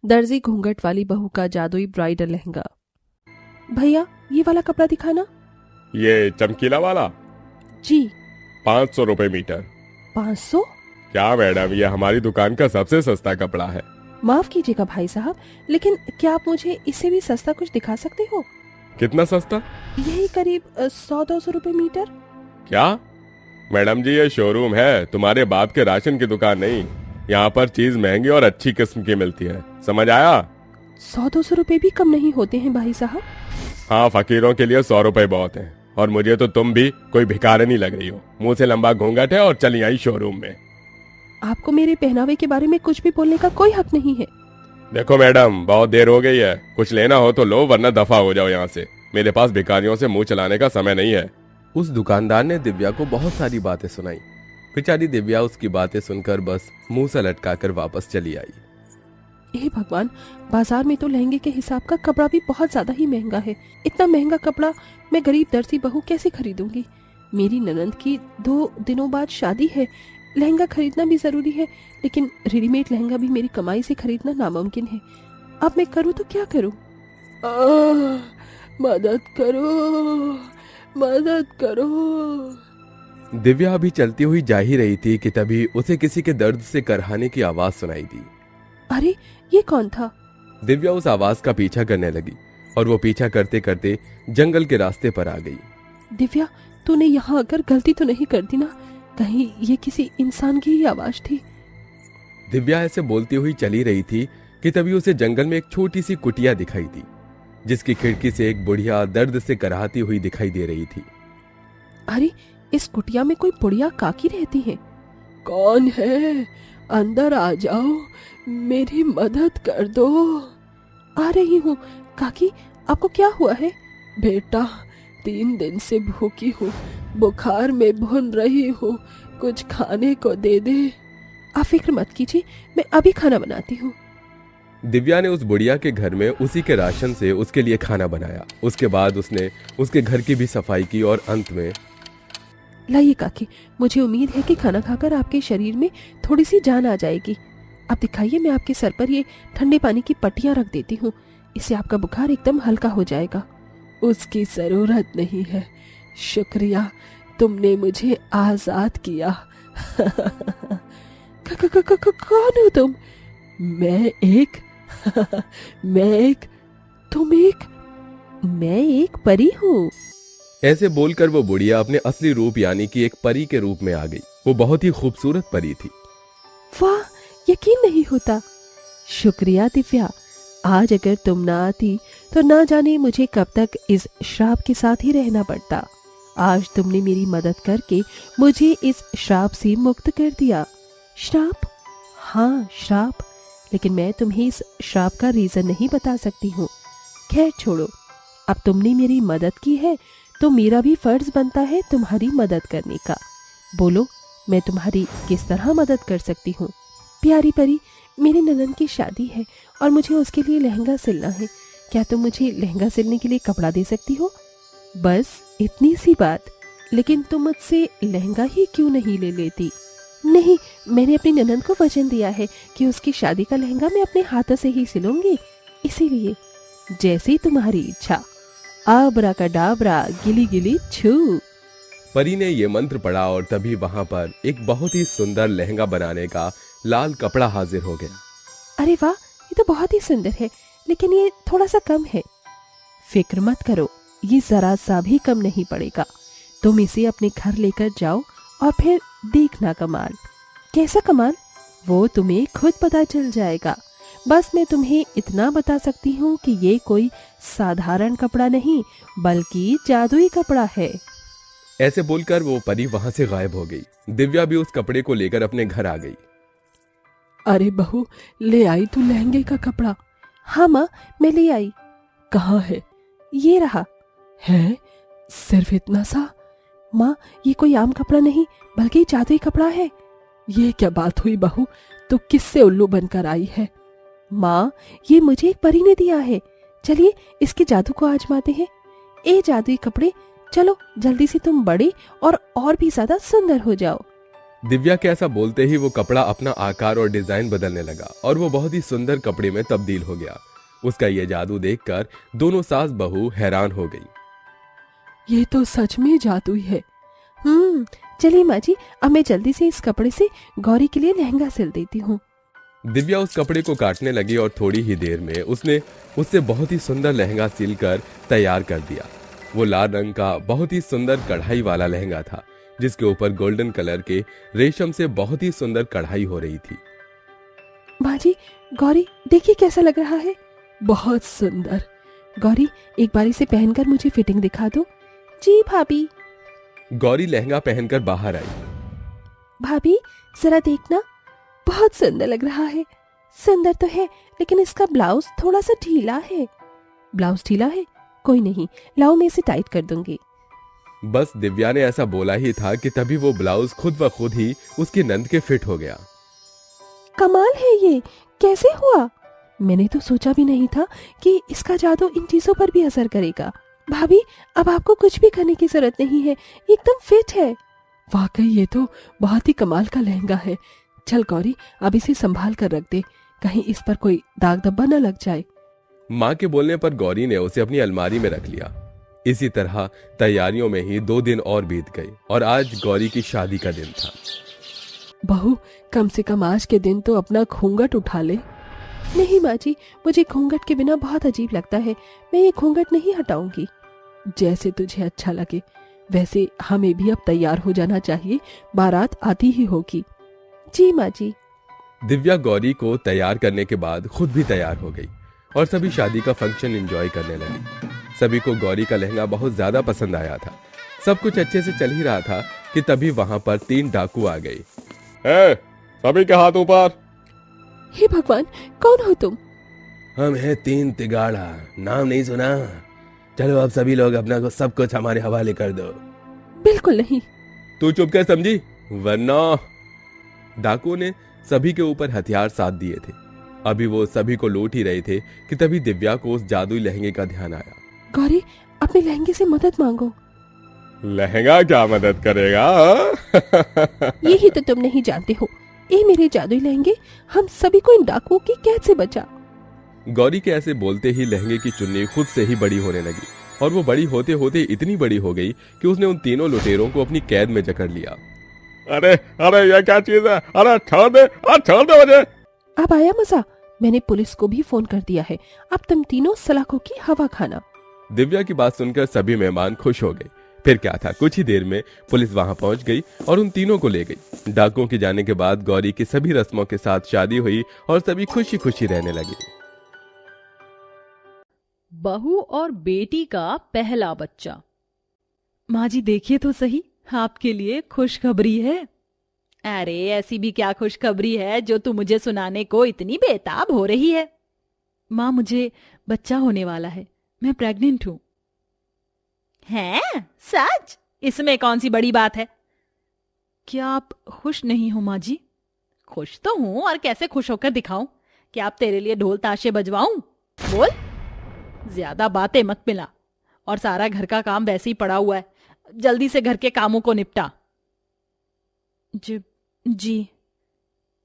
दर्जी घूंघट वाली बहू का जादुई ब्राइडल लहंगा। भैया ये वाला कपड़ा दिखाना। ये चमकीला वाला जी। 500 रुपए मीटर। 500? क्या मैडम, ये हमारी दुकान का सबसे सस्ता कपड़ा है। माफ कीजिएगा भाई साहब, लेकिन क्या आप मुझे इससे भी सस्ता कुछ दिखा सकते हो? कितना सस्ता? यही करीब 100-200 रुपए मीटर। क्या मैडम जी, ये शोरूम है, तुम्हारे बाप के राशन की दुकान नहीं। यहाँ पर चीज महंगी और अच्छी किस्म की मिलती है, समझ आया? 100-200 रुपए भी कम नहीं होते हैं भाई साहब। हाँ, फकीरों के लिए 100 रुपए बहुत हैं। और मुझे तो तुम भी कोई भिखारिनी लग रही हो। मुंह से लंबा घूंघट है और चली आई शोरूम में। आपको मेरे पहनावे के बारे में कुछ भी बोलने का कोई हक नहीं है। देखो मैडम, बहुत देर हो गई है, कुछ लेना हो तो लो, वरना दफा हो जाओ यहाँ से। मेरे पास भिखारियों से मुंह चलाने का समय नहीं है। उस दुकानदार ने दिव्या को बहुत सारी बातें सुनाई। बेचारी दिव्या उसकी बातें सुनकर बस मुंह से लटकाकर वापस चली आई। हे भगवान, बाजार में तो लहंगे के हिसाब का कपड़ा भी बहुत ज्यादा ही महंगा है। इतना महंगा कपड़ा मैं गरीब दर्जी बहू कैसे खरीदूंगी? मेरी ननंद की 2 दिनों बाद शादी है, लहंगा खरीदना भी जरूरी है, लेकिन रेडीमेड लहंगा भी मेरी कमाई से खरीदना नामुमकिन है। अब मैं करूँ तो क्या करूँ? मदद करो, मदद करो। दिव्या अभी चलती हुई जा ही रही थी कि तभी उसे किसी के दर्द से करहाने की आवाज सुनाई दी। अरे ये कौन था? दिव्या उस आवाज का पीछा करने लगी और वो पीछा करते करते जंगल के रास्ते पर आ गई। दिव्या, तूने यहाँ आकर गलती तो नहीं कर दी ना? कहीं ये किसी इंसान की ही आवाज थी? दिव्या ऐसे बोलती हुई चली रही थी कि तभी उसे जंगल में एक छोटी सी कुटिया दिखाई दी, जिसकी खिड़की से एक बुढ़िया दर्द से कराहती हुई दिखाई दे रही थी। अरे इस कुटिया में कोई बुढ़िया काकी रहती है। कौन है? अंदर आ जाओ, मेरी मदद कर दो। आ रही हूँ। काकी, आपको क्या हुआ है? बेटा, 3 दिन से भूखी हूँ, बुखार में भुन रही हूँ, कुछ खाने को दे दे। आप फिक्र मत कीजिए, मैं अभी खाना बनाती हूँ। दिव्या ने उस बुढ़िया के घर में उसी के राशन से उसके लिए खाना बनाया। उसके बाद उसने उसके घर की भी सफाई की और अंत में, लाइए काकी, मुझे उम्मीद है कि खाना खाकर आपके शरीर में थोड़ी सी जान आ जाएगी। आप दिखाइए, मैं आपके सर पर ये ठंडे पानी की पट्टियां रख देती हूँ, इससे आपका बुखार एकदम हल्का हो जाएगा। उसकी जरूरत नहीं है, शुक्रिया, तुमने मुझे आजाद किया। कौन हो तुम? मैं एक परी हूँ। ऐसे बोलकर वो बुढ़िया अपने असली रूप यानी कि एक परी के रूप में आ गई। वो बहुत ही खूबसूरत परी थी। वाह, यकीन नहीं होता। शुक्रिया दिव्या, आज अगर तुम ना आती तो ना जाने मुझे कब तक इस श्राप के साथ ही रहना पड़ता। आज तुमने मेरी मदद करके मुझे इस श्राप से मुक्त कर दिया। श्राप? हाँ श्राप, लेकिन मैं तुम्हें इस श्राप का रीजन नहीं बता सकती हूँ। खैर छोड़ो, अब तुमने मेरी मदद की है तो मेरा भी फर्ज बनता है तुम्हारी मदद करने का। बोलो, मैं तुम्हारी किस तरह मदद कर सकती हूँ? प्यारी परी, मेरी ननद की शादी है और मुझे उसके लिए लहंगा सिलना है। क्या तुम मुझे लहंगा सिलने के लिए कपड़ा दे सकती हो? बस इतनी सी बात। लेकिन तुम मुझसे लहंगा ही क्यों नहीं ले लेती? नहीं, मैंने अपनी ननद को वचन दिया है कि उसकी शादी का लहंगा मैं अपने हाथों से ही सिलूंगी, इसीलिए जैसी तुम्हारी इच्छा। आबराकाडाबरा, गिली गिली छू। परी ने ये मंत्र पढ़ा और तभी वहां पर एक बहुत ही सुंदर लहंगा बनाने का लाल कपड़ा हाजिर हो गया। अरे वाह, ये तो बहुत ही सुंदर है, लेकिन ये थोड़ा सा कम है। फिक्र मत करो, ये जरा सा भी कम नहीं पड़ेगा। तुम इसे अपने घर लेकर जाओ और फिर देखना कमाल। कैसा कमाल? वो तुम्हें खुद पता चल जाएगा। बस मैं तुम्हें इतना बता सकती हूँ कि ये कोई साधारण कपड़ा नहीं, बल्कि जादुई कपड़ा है। ऐसे बोलकर वो परी वहां से गायब हो गई। दिव्या भी उस कपड़े को लेकर अपने घर आ गई। अरे बहू, ले आई तू लहंगे का कपड़ा? हाँ माँ, मैं ले आई। कहाँ है? ये रहा। है? सिर्फ इतना सा? माँ, ये कोई आम कपड़ा नहीं, बल्कि जादुई कपड़ा है। ये क्या बात हुई बहू, तू किससे उल्लू बनकर आई है? माँ, ये मुझे एक परी ने दिया है। चलिए इसके जादू को आजमाते हैं। ए जादुई कपड़े, चलो जल्दी से तुम बड़े और भी ज्यादा सुंदर हो जाओ। दिव्या के ऐसा बोलते ही वो कपड़ा अपना आकार और डिजाइन बदलने लगा और वो बहुत ही सुंदर कपड़े में तब्दील हो गया। उसका ये जादू देखकर दोनों सास बहू हैरान हो गई। ये तो सच में जादू है। चलिए माँ जी, अब मैं जल्दी से इस कपड़े से गौरी के लिए लहंगा सिल देती हूँ। दिव्या उस कपड़े को काटने लगी और थोड़ी ही देर में उसने उससे बहुत ही सुंदर लहंगा सिलकर तैयार कर दिया। वो लाल रंग का बहुत ही सुंदर कढ़ाई वाला लहंगा था, जिसके ऊपर गोल्डन कलर के रेशम से बहुत ही सुंदर कढ़ाई हो रही थी। माँ जी, गौरी देखिए कैसा लग रहा है। बहुत सुंदर। गौरी, एक बार इसे पहनकर मुझे फिटिंग दिखा दो। जी भाभी। गौरी लहंगा पहनकर बाहर आई। भाभी जरा देखना, बहुत सुंदर लग रहा है। सुंदर तो है, लेकिन इसका ब्लाउज थोड़ा सा ढीला है। ब्लाउज ढीला है? कोई नहीं, लाओ मैं इसे टाइट कर दूंगी। बस दिव्या ने ऐसा बोला ही था कि तभी वो ब्लाउज खुद ब खुद ही उसकी नंद के फिट हो गया। कमाल है, ये कैसे हुआ? मैंने तो सोचा भी नहीं था कि इसका जादू इन चीजों पर भी असर करेगा। भाभी, अब आपको कुछ भी करने की जरूरत नहीं है, एकदम फिट है। वाकई ये तो बहुत ही कमाल का लहंगा है। चल गौरी, अब इसे संभाल कर रख दे, कहीं इस पर कोई दाग धब्बा न लग जाए। माँ के बोलने पर गौरी ने उसे अपनी अलमारी में रख लिया। इसी तरह तैयारियों में ही 2 दिन और बीत गए और आज गौरी की शादी का दिन था। बहू, कम से कम आज के दिन तो अपना घूंघट उठा ले। नहीं माँ जी, मुझे घूंघट के बिना बहुत अजीब लगता है। मैं ये घूंघट नहीं हटाऊंगी। जैसे तुझे अच्छा लगे। वैसे हमें भी अब तैयार हो जाना चाहिए, बारात आती ही होगी। जी माँ जी। दिव्या गौरी को तैयार करने के बाद खुद भी तैयार हो गई और सभी शादी का फंक्शन एंजॉय करने लगी। सभी को गौरी का लहंगा बहुत ज्यादा पसंद आया था। सब कुछ अच्छे से चल ही रहा था कि तभी वहां पर 3 डाकू आ गए। सभी के हाथ ऊपर। हे भगवान, कौन हो तुम? हम हैं 3 तिगाड़ा, नाम नहीं सुना? चलो अब सभी लोग अपना को सब कुछ हमारे हवाले कर दो। बिल्कुल नहीं। तू चुप कर समझी, वरना। डाकुओं ने सभी के ऊपर हथियार साध दिए थे। अभी वो सभी को लूट ही रहे थे कि तभी दिव्या को उस जादुई लहंगे का ध्यान आया। गौरी, अपने लहंगे से मदद मांगो। लहंगा क्या मदद करेगा? यही तो तुम नहीं जानते हो। ये मेरे जादुई लहंगे हम सभी को इन डाकुओं की कैद से बचा। गौरी के ऐसे बोलते ही लहंगे की चुन्नी खुद से ही बड़ी होने लगी और वो बड़ी होते होते इतनी बड़ी हो गई कि उसने उन तीनों लुटेरों को अपनी कैद में जकड़ लिया। अरे अरे, ये क्या चीज है? अरे छोड़ दे मुझे। अब आया मजा। मैंने पुलिस को भी फोन कर दिया है। अब तुम तीनों सलाखों की हवा खाना। दिव्या की बात सुनकर सभी मेहमान खुश हो गए। फिर क्या था, कुछ ही देर में पुलिस वहां पहुंच गई और उन तीनों को ले गई। डाकुओं के जाने के बाद गौरी की सभी रस्मों के साथ शादी हुई और सभी खुशी खुशी रहने लगे। बहू और बेटी का पहला बच्चा। माँ जी देखिए तो सही, आपके लिए खुशखबरी है। अरे ऐसी भी क्या खुशखबरी है जो तू मुझे सुनाने को इतनी बेताब हो रही है? माँ, मुझे बच्चा होने वाला है। मैं प्रेग्नेंट हूँ। हैं? सच? इसमें कौन सी बड़ी बात है? क्या आप खुश नहीं हो माँ जी? खुश तो हूं, और कैसे खुश होकर दिखाऊं? क्या आप तेरे लिए ढोल ताशे बजवाऊं? बोल। ज्यादा बातें मत मिला, और सारा घर का काम वैसे ही पड़ा हुआ है। जल्दी से घर के कामों को निपटा। जी।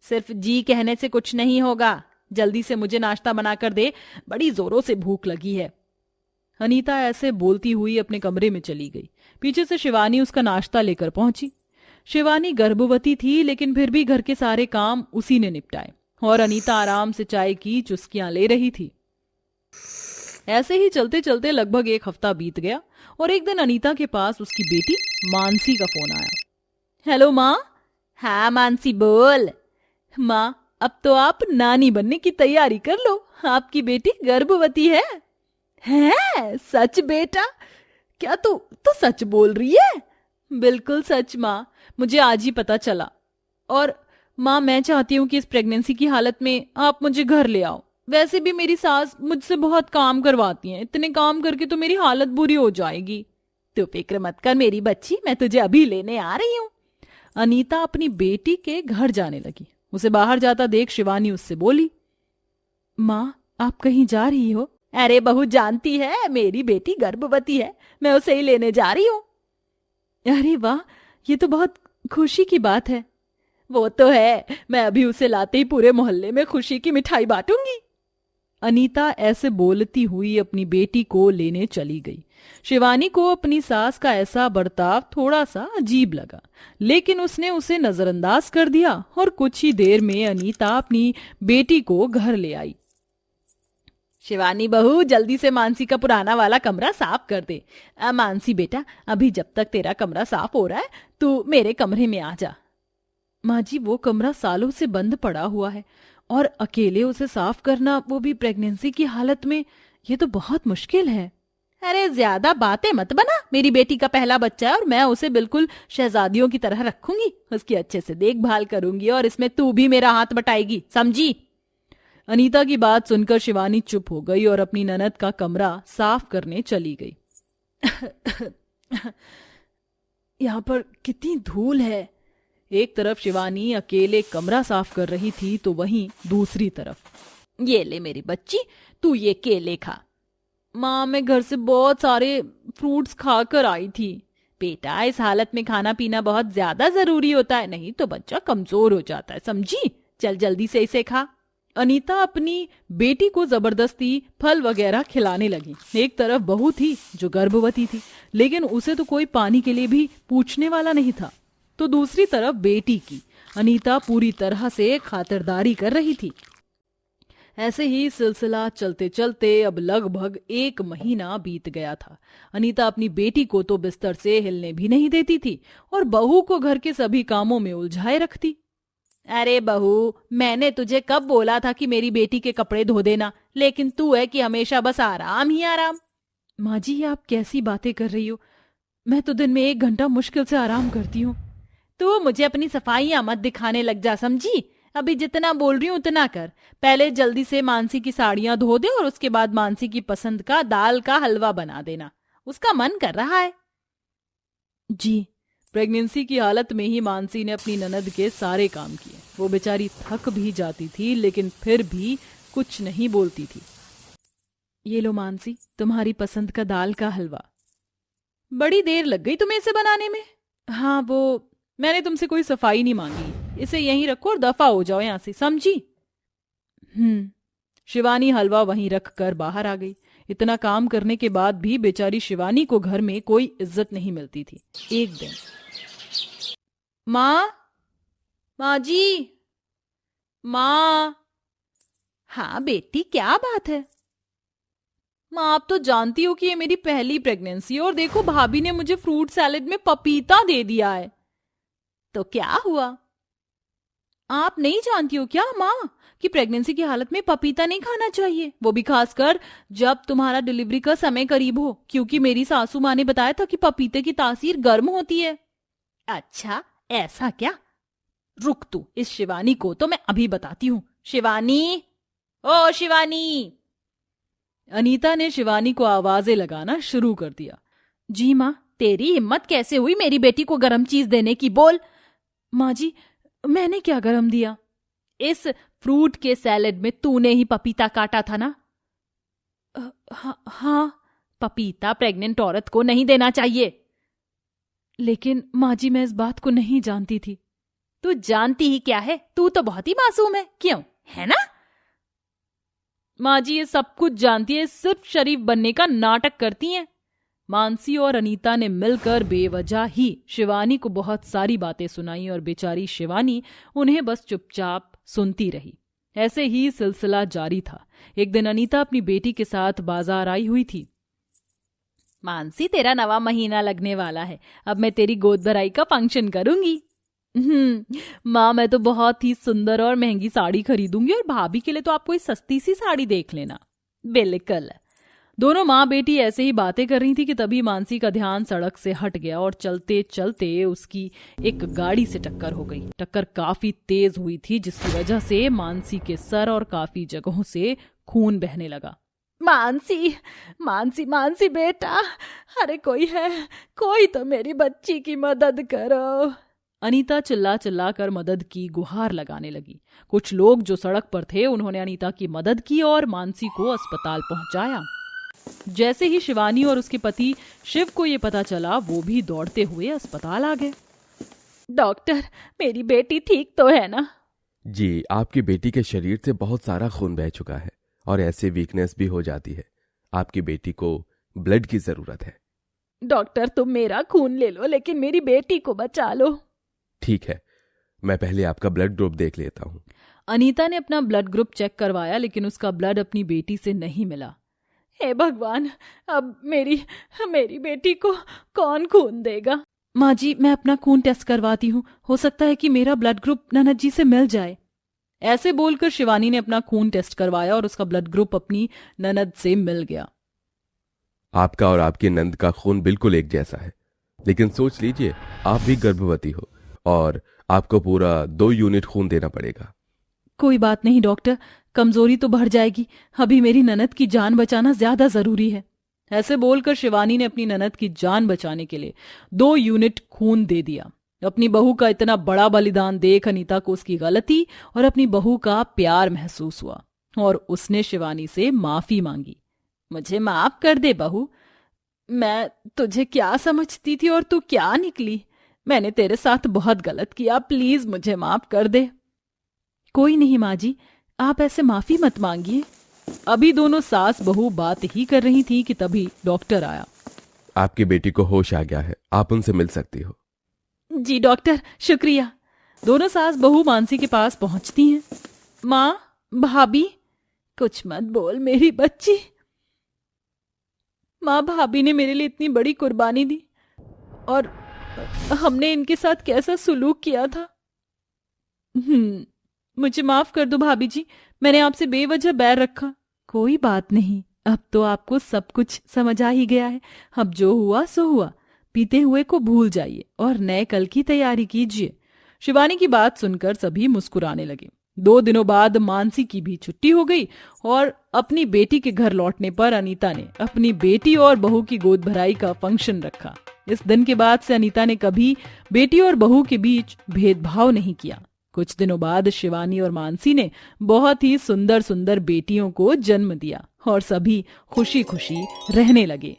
सिर्फ जी कहने से कुछ नहीं होगा। जल्दी से मुझे नाश्ता बनाकर दे, बड़ी जोरों से भूख लगी है। अनीता ऐसे बोलती हुई अपने कमरे में चली गई। पीछे से शिवानी उसका नाश्ता लेकर पहुंची। शिवानी गर्भवती थी, लेकिन फिर भी घर के सारे काम उसी ने निपटाए और अनीता आराम से चाय की चुस्कियां ले रही थी। ऐसे ही चलते चलते लगभग 1 हफ्ता बीत गया और एक दिन अनीता के पास उसकी बेटी मानसी का फोन आया। हेलो माँ। हाँ मानसी बोल। माँ, अब तो आप नानी बनने की तैयारी कर लो, आपकी बेटी गर्भवती है। हैं? सच बेटा? क्या तू तो सच बोल रही है? बिल्कुल सच माँ, मुझे आज ही पता चला। और माँ, मैं चाहती हूँ कि इस प्रेगनेंसी की हालत में आप मुझे घर ले आओ। वैसे भी मेरी सास मुझसे बहुत काम करवाती हैं, इतने काम करके तो मेरी हालत बुरी हो जाएगी। तू फिक्र मत कर मेरी बच्ची, मैं तुझे अभी लेने आ रही हूँ। अनीता अपनी बेटी के घर जाने लगी। उसे बाहर जाता देख शिवानी उससे बोली, माँ आप कहीं जा रही हो? अरे बहू जानती है, मेरी बेटी गर्भवती है, मैं उसे ही लेने जा रही हूँ। अरे वाह, ये तो बहुत खुशी की बात है। वो तो है, मैं अभी उसे लाते ही पूरे मोहल्ले में खुशी की मिठाई बांटूंगी। अनीता ऐसे बोलती हुई अपनी बेटी को लेने चली गई। शिवानी को अपनी सास का ऐसा बर्ताव थोड़ा सा अजीब लगा, लेकिन उसने उसे नजरअंदाज कर दिया और कुछ ही देर में अनीता अपनी बेटी को घर ले आई। शिवानी बहू, जल्दी से मानसी का पुराना वाला कमरा साफ कर दे। मानसी बेटा, अभी जब तक तेरा कमरा साफ हो रहा है तू मेरे कमरे में आ जा। माँ जी, वो कमरा सालों से बंद पड़ा हुआ है और अकेले उसे साफ करना, वो भी प्रेगनेंसी की हालत में, ये तो बहुत मुश्किल है। अरे ज्यादा बातें मत बना, मेरी बेटी का पहला बच्चा है और मैं उसे बिल्कुल शहजादियों की तरह रखूंगी, उसकी अच्छे से देखभाल करूंगी और इसमें तू भी मेरा हाथ बटाएगी, समझी? अनीता की बात सुनकर शिवानी चुप हो गई और अपनी ननद का कमरा साफ करने चली गई। यहाँ पर कितनी धूल है। एक तरफ शिवानी अकेले कमरा साफ कर रही थी तो वहीं दूसरी तरफ, ये ले मेरी बच्ची, तू ये केले खा। माँ, मैं घर से बहुत सारे फ्रूट्स खाकर आई थी। बेटा, इस हालत में खाना पीना बहुत ज्यादा जरूरी होता है, नहीं तो बच्चा कमजोर हो जाता है, समझी? चल जल्दी से इसे खा। अनीता अपनी बेटी को जबरदस्ती फल वगैरह खिलाने लगी। एक तरफ बहू थी जो गर्भवती थी, लेकिन उसे तो कोई पानी के लिए भी पूछने वाला नहीं था, तो दूसरी तरफ बेटी की अनीता पूरी तरह से खातिरदारी कर रही थी। ऐसे ही सिलसिला चलते चलते अब लगभग 1 महीना बीत गया था। अनीता अपनी बेटी को तो बिस्तर से हिलने भी नहीं देती थी और बहू को घर के सभी कामों में उलझाए रखती। अरे बहू, मैंने तुझे कब बोला था कि मेरी बेटी के कपड़े धो देना, लेकिन तू है कि हमेशा बस आराम ही आराम। माँ जी, आप कैसी बातें कर रही हो? मैं तो दिन में 1 घंटा मुश्किल से आराम करती हूँ। तू मुझे अपनी सफाइयां मत दिखाने लग जा, समझी? अभी जितना बोल रही हूँ उतना कर। पहले जल्दी से मानसी की साड़ियां धो दे और उसके बाद मानसी की पसंद का दाल का हलवा बना देना, उसका मन कर रहा है। जी। प्रेगनेंसी की हालत में ही मानसी ने अपनी ननद के सारे काम किए। वो बेचारी थक भी जाती थी लेकिन फिर भी कुछ नहीं बोलती थी। ये लो मानसी, तुम्हारी पसंद का दाल का हलवा। बड़ी देर लग गई तुम्हें इसे बनाने में? हाँ, वो मैंने तुमसे कोई सफाई नहीं मांगी, इसे यहीं रखो और दफा हो जाओ यहां से, समझी? शिवानी हलवा वहीं रख कर बाहर आ गई। इतना काम करने के बाद भी बेचारी शिवानी को घर में कोई इज्जत नहीं मिलती थी। एक दिन, माँ जी, माँ। हाँ बेटी, क्या बात है? माँ, आप तो जानती हो कि ये मेरी पहली प्रेगनेंसी है और देखो भाभी ने मुझे फ्रूट सैलेड में पपीता दे दिया है। तो क्या हुआ? आप नहीं जानती हो क्या माँ कि प्रेगनेंसी की हालत में पपीता नहीं खाना चाहिए, वो भी खासकर जब तुम्हारा डिलीवरी का समय करीब हो, क्योंकि मेरी सासू माँ ने बताया था कि पपीते की तासीर गर्म होती है। अच्छा, ऐसा क्या? रुक तू, इस शिवानी को तो मैं अभी बताती हूँ। शिवानी, ओ शिवानी। अनीता ने शिवानी को आवाजें लगाना शुरू कर दिया। जी माँ। तेरी हिम्मत कैसे हुई मेरी बेटी को गर्म चीज देने की? बोल। माँ जी, मैंने क्या गरम दिया? इस फ्रूट के सैलेड में तूने ही पपीता काटा था ना? हाँ। पपीता प्रेग्नेंट औरत को नहीं देना चाहिए। लेकिन माँ जी, मैं इस बात को नहीं जानती थी। तू जानती ही क्या है, तू तो बहुत ही मासूम है, क्यों है ना? माँ जी ये सब कुछ जानती है, सिर्फ शरीफ बनने का नाटक करती हैं। मानसी और अनीता ने मिलकर बेवजह ही शिवानी को बहुत सारी बातें सुनाई और बेचारी शिवानी उन्हें बस चुपचाप सुनती रही। ऐसे ही सिलसिला जारी था। एक दिन अनीता अपनी बेटी के साथ बाजार आई हुई थी। मानसी, तेरा 9वां महीना लगने वाला है, अब मैं तेरी गोद भराई का फंक्शन करूंगी। माँ, मैं तो बहुत ही सुंदर और महंगी साड़ी खरीदूंगी और भाभी के लिए तो आप कोई सस्ती सी साड़ी देख लेना। बिल्कुल। दोनों माँ बेटी ऐसे ही बातें कर रही थी कि तभी मानसी का ध्यान सड़क से हट गया और चलते चलते उसकी एक गाड़ी से टक्कर हो गई। टक्कर काफी तेज हुई थी, जिसकी वजह से मानसी के सर और काफी जगहों से खून बहने लगा। मानसी, मानसी, मानसी बेटा, अरे कोई है, कोई तो मेरी बच्ची की मदद करो। अनीता चिल्ला चिल्ला कर मदद की गुहार लगाने लगी। कुछ लोग जो सड़क पर थे उन्होंने अनीता की मदद की और मानसी को अस्पताल पहुंचाया। जैसे ही शिवानी और उसके पति शिव को ये पता चला, वो भी दौड़ते हुए अस्पताल आ गए। डॉक्टर, मेरी बेटी ठीक तो है ना? जी, आपकी बेटी के शरीर से बहुत सारा खून बह चुका है और ऐसे वीकनेस भी हो जाती है। आपकी बेटी को ब्लड की जरूरत है। डॉक्टर, तुम मेरा खून ले लो लेकिन मेरी बेटी को बचा लो। ठीक है, मैं पहले आपका ब्लड ग्रुप देख लेता हूँ। अनीता ने अपना ब्लड ग्रुप चेक करवाया लेकिन उसका ब्लड अपनी बेटी से नहीं मिला। हे भगवान, अब मेरी बेटी को कौन खून देगा? माँ जी, मैं अपना खून टेस्ट करवाती हूँ, हो सकता है कि मेरा ब्लड ग्रुप ननद जी से मिल जाए। ऐसे बोलकर शिवानी ने अपना खून टेस्ट करवाया और उसका ब्लड ग्रुप अपनी ननद से मिल गया। आपका और आपकी नंद का खून बिल्कुल एक जैसा है, लेकिन सोच लीजिए आप भी गर्भवती हो और आपको पूरा 2 यूनिट खून देना पड़ेगा। कोई बात नहीं डॉक्टर, कमजोरी तो बढ़ जाएगी, अभी मेरी ननद की जान बचाना ज्यादा जरूरी है। ऐसे बोलकर शिवानी ने अपनी ननद की जान बचाने के लिए 2 यूनिट खून दे दिया। अपनी बहू का इतना बड़ा बलिदान देख अनीता को उसकी गलती और अपनी बहू का प्यार महसूस हुआ और उसने शिवानी से माफी मांगी। मुझे माफ कर दे बहू, मैं तुझे क्या समझती थी और तू क्या निकली। मैंने तेरे साथ बहुत गलत किया, प्लीज मुझे माफ कर दे। कोई नहीं माँ जी, आप ऐसे माफी मत मांगिए। अभी दोनों सास बहू बात ही कर रही थी कि तभी डॉक्टर आया। आपकी बेटी को होश आ गया है, आप उनसे मिल सकती हो। जी डॉक्टर, शुक्रिया। दोनों सास बहू मानसी के पास पहुंचती हैं। माँ, भाभी, कुछ मत बोल मेरी बच्ची। माँ, भाभी ने मेरे लिए इतनी बड़ी कुर्बानी दी और हमने इनके साथ कैसा सुलूक किया था। मुझे माफ कर दो भाभी जी, मैंने आपसे बेवजह बैर रखा। कोई बात नहीं, अब तो आपको सब कुछ समझ आ ही गया है। अब जो हुआ सो हुआ, बीते हुए को भूल जाइए और नए कल की तैयारी कीजिए। शिवानी की बात सुनकर सभी मुस्कुराने लगे। 2 दिनों बाद मानसी की भी छुट्टी हो गई और अपनी बेटी के घर लौटने पर अनीता ने अपनी बेटी और बहू की गोद भराई का फंक्शन रखा। इस दिन के बाद से अनीता ने कभी बेटी और बहू के बीच भेदभाव नहीं किया। कुछ दिनों बाद शिवानी और मानसी ने बहुत ही सुंदर सुंदर बेटियों को जन्म दिया और सभी खुशी खुशी रहने लगे।